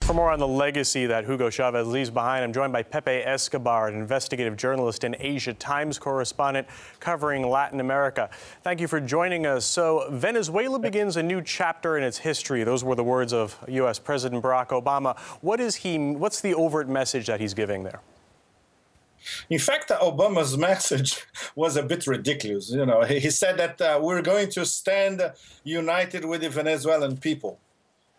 For more on the legacy that Hugo Chavez leaves behind, I'm joined by Pepe Escobar, an investigative journalist and Asia Times correspondent covering Latin America. Thank you for joining us. So, Venezuela begins a new chapter in its history. Those were the words of U.S. President Barack Obama. What's the overt message that he's giving there? In fact, Obama's message was a bit ridiculous. You know, he said that we're going to stand united with the Venezuelan people.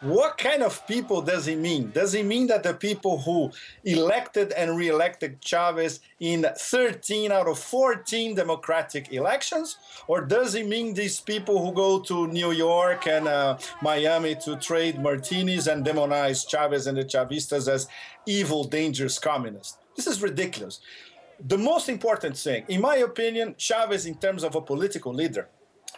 What kind of people does he mean? Does he mean that the people who elected and re-elected Chavez in 13 out of 14 democratic elections? Or does he mean these people who go to New York and Miami to trade martinis and demonize Chavez and the Chavistas as evil, dangerous communists? This is ridiculous. The most important thing, in my opinion, Chavez, in terms of a political leader,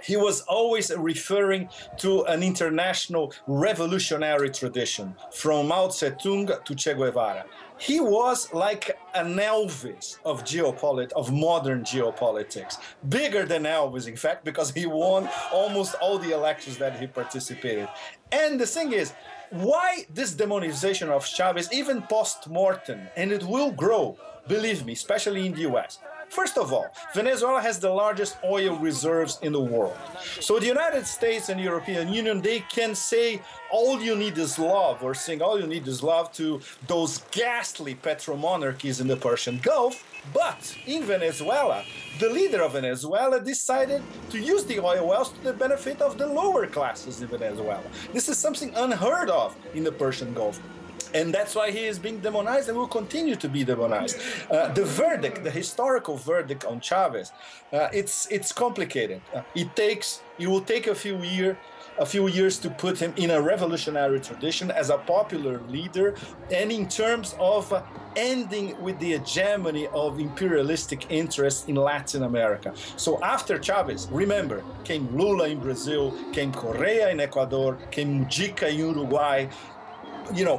he was always referring to an international revolutionary tradition, from Mao Zedong to Che Guevara. He was like an Elvis of modern geopolitics, bigger than Elvis, in fact, because he won almost all the elections that he participated. And the thing is, why this demonization of Chavez, even post-mortem, and it will grow, believe me, especially in the US. First of all, Venezuela has the largest oil reserves in the world. So the United States and European Union, they can say all you need is love, or sing all you need is love to those ghastly petromonarchies in the Persian Gulf. But in Venezuela, the leader of Venezuela decided to use the oil wells to the benefit of the lower classes in Venezuela. This is something unheard of in the Persian Gulf. And that's why he is being demonized and will continue to be demonized. The verdict, the historical verdict on Chavez, it's complicated. It will take a few years to put him in a revolutionary tradition as a popular leader, and in terms of ending with the hegemony of imperialistic interests in Latin America. So after Chavez, remember, came Lula in Brazil, came Correa in Ecuador, came Mujica in Uruguay,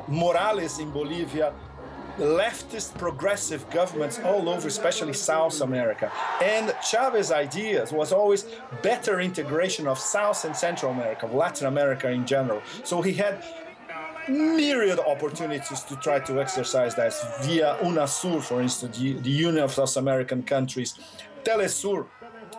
Morales in Bolivia, leftist progressive governments all over, especially South America. And Chavez's ideas was always better integration of South and Central America, of Latin America in general. So he had myriad opportunities to try to exercise that via UNASUR, for instance, the Union of South American Countries, Telesur,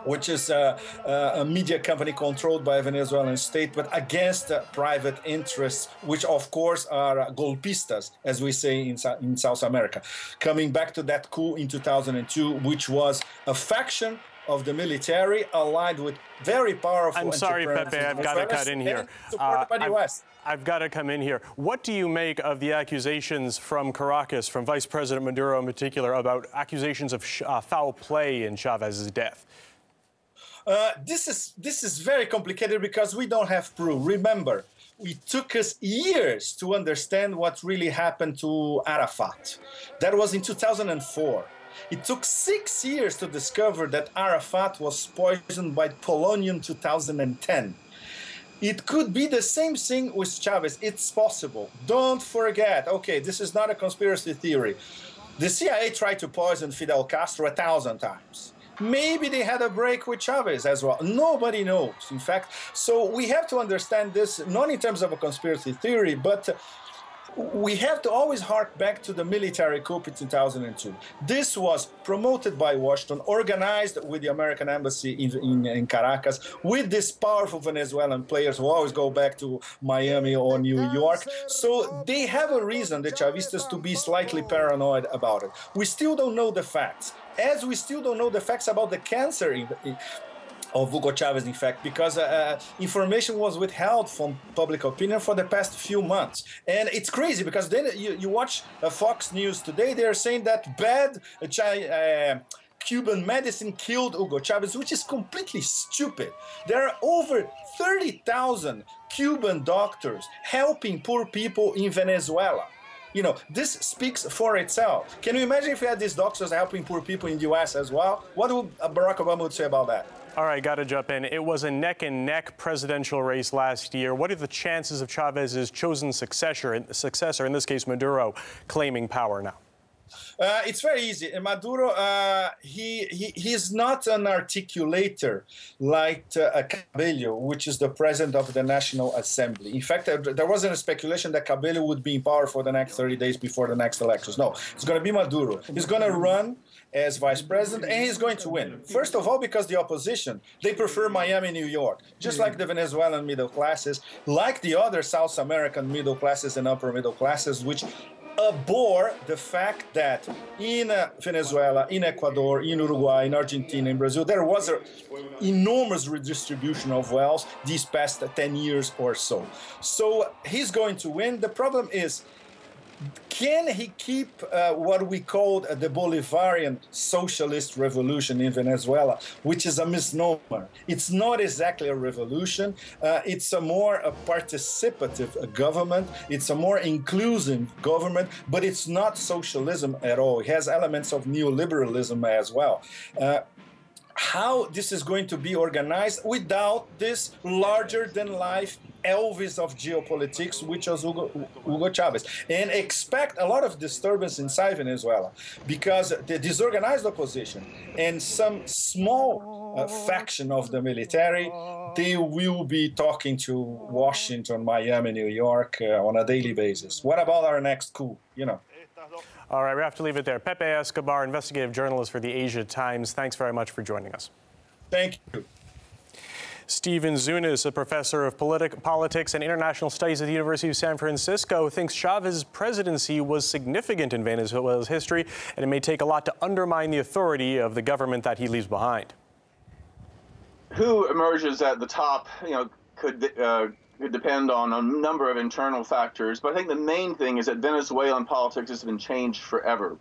which is a media company controlled by a Venezuelan state, but against private interests, which of course are golpistas, as we say in South America. Coming back to that coup in 2002, which was a faction of the military allied with very powerful I'm sorry, Pepe, I've got to cut in here. Supported by the US. I've got to come in here. What do you make of the accusations from Caracas, from Vice President Maduro in particular, about accusations of foul play in Chavez's death? This is very complicated because we don't have proof. Remember, it took us years to understand what really happened to Arafat. That was in 2004. It took 6 years to discover that Arafat was poisoned by polonium in 2010. It could be the same thing with Chavez. It's possible. Don't forget, okay, this is not a conspiracy theory. The CIA tried to poison Fidel Castro 1,000 times. Maybe they had a break with Chavez as well. Nobody knows, in fact. So we have to understand this, not in terms of a conspiracy theory, but we have to always hark back to the military coup in 2002. This was promoted by Washington, organized with the American embassy in Caracas, with these powerful Venezuelan players who always go back to Miami or New York. So they have a reason, the Chavistas, to be slightly paranoid about it. We still don't know the facts, as we still don't know the facts about the cancer of Hugo Chavez, in fact, because information was withheld from public opinion for the past few months. And it's crazy because then you watch Fox News today, they're saying that bad Cuban medicine killed Hugo Chavez, which is completely stupid. There are over 30,000 Cuban doctors helping poor people in Venezuela. This speaks for itself. Can you imagine if we had these doctors helping poor people in the US as well? What would Barack Obama say about that? All right, got to jump in. It was a neck-and-neck presidential race last year. What are the chances of Chavez's chosen successor, in this case Maduro, claiming power now? It's very easy. Maduro, he's not an articulator like Cabello, which is the president of the National Assembly. In fact, there wasn't a speculation that Cabello would be in power for the next 30 days before the next elections. No, it's going to be Maduro. He's going to run as vice president, and he's going to win. First of all, because the opposition, they prefer Miami, New York, just like the Venezuelan middle classes, like the other South American middle classes and upper middle classes, which abhor the fact that in Venezuela, in Ecuador, in Uruguay, in Argentina, in Brazil, there was an enormous redistribution of wealth these past 10 years or so. So he's going to win. The problem is, can he keep what we called the Bolivarian socialist revolution in Venezuela, which is a misnomer? It's not exactly a revolution. It's a more participative government. It's a more inclusive government, but it's not socialism at all. It has elements of neoliberalism as well. How this is going to be organized without this larger-than-life Elvis of geopolitics, which was Hugo Chavez. And expect a lot of disturbance inside Venezuela, because the disorganized opposition and some small faction of the military, they will be talking to Washington, Miami, New York on a daily basis. What about our next coup? You know. All right, we have to leave it there. Pepe Escobar, investigative journalist for the Asia Times. Thanks very much for joining us. Thank you. Stephen Zunis, a professor of politics and international studies at the University of San Francisco, thinks Chavez's presidency was significant in Venezuela's history, and it may take a lot to undermine the authority of the government that he leaves behind. Who emerges at the top, could depend on a number of internal factors, but I think the main thing is that Venezuelan politics has been changed forever.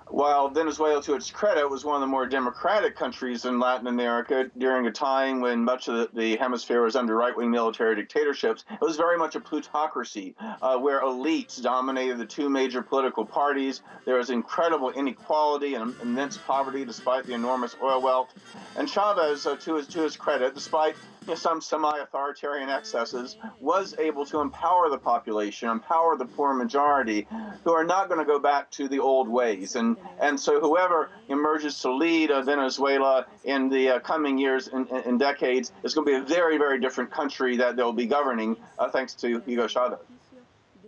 While Venezuela, to its credit, was one of the more democratic countries in Latin America during a time when much of the hemisphere was under right-wing military dictatorships, it was very much a plutocracy where elites dominated the two major political parties. There was incredible inequality and immense poverty despite the enormous oil wealth. And Chavez, to his credit, despite some semi-authoritarian excesses, was able to empower the population, empower the poor majority, who are not going to go back to the old ways. And so whoever emerges to lead Venezuela in the coming years and decades is going to be a very, very different country that they'll be governing, thanks to Hugo Chavez.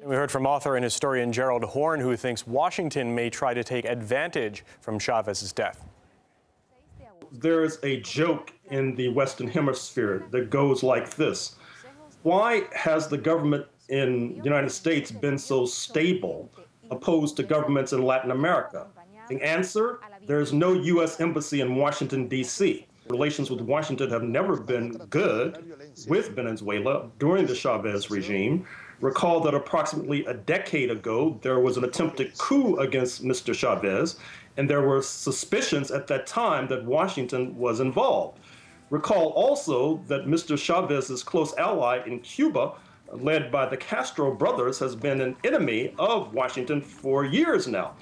We heard from author and historian Gerald Horne, who thinks Washington may try to take advantage from Chavez's death. There's a joke in the Western Hemisphere that goes like this. Why has the government in the United States been so stable opposed to governments in Latin America? The answer, there's no U.S. embassy in Washington, D.C. Relations with Washington have never been good with Venezuela during the Chavez regime. Recall that approximately a decade ago, there was an attempted coup against Mr. Chavez, and there were suspicions at that time that Washington was involved. Recall also that Mr. Chavez's close ally in Cuba, led by the Castro brothers, has been an enemy of Washington for years now.